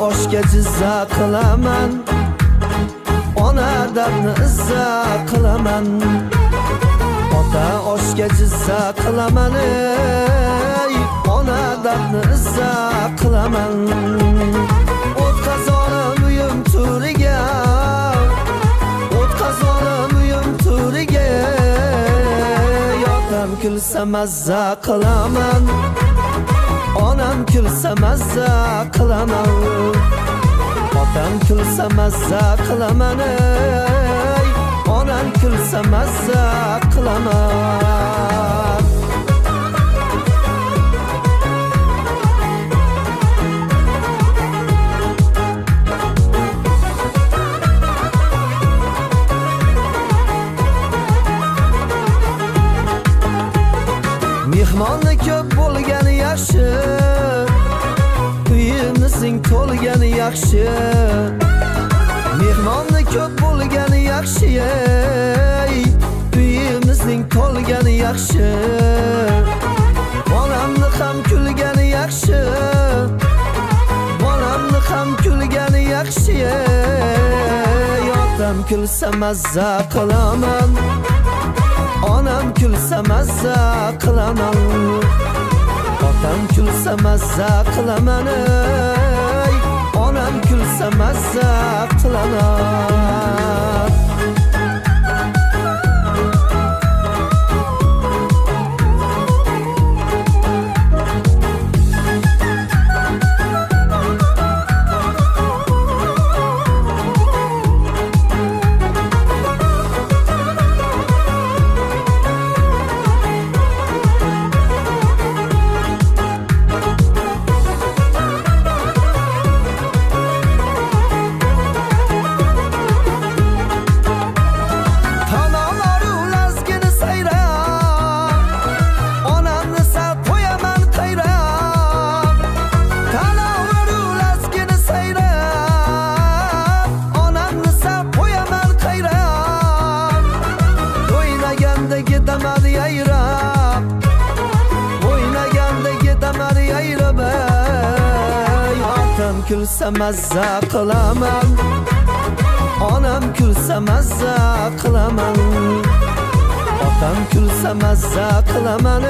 Oshga jizza qilaman, ona dardni izza qilaman. Ota oshga jizza qilaman, ey ona dardni izza qilaman. O't qazonim uyim turiga, o't qazonim uyim turiga, yotam kulsa mazza qilaman, onam kulsa mazza qilaman. Otam kulsa mazza qilaman, ey onam kulsa mazza qilaman. Mehmonni ko'p bo'lgani yaxshi, uyimizning to'lgani yaxshi. Mehmonni ko'p bo'lgani yaxshi, ey uyimizning to'lgani yaxshi. Bolamni ham kulgani yaxshi, bolamni ham kulgani yaxshi. Otam kulsa mazza qilaman, onam kulsa mazza qilaman. Otam kulsa mazza qilaman, ey onam kulsa mazza qilaman. Kulsa mazza qilaman, onam kulsa mazza qilaman. Otam kulsa mazza qilaman,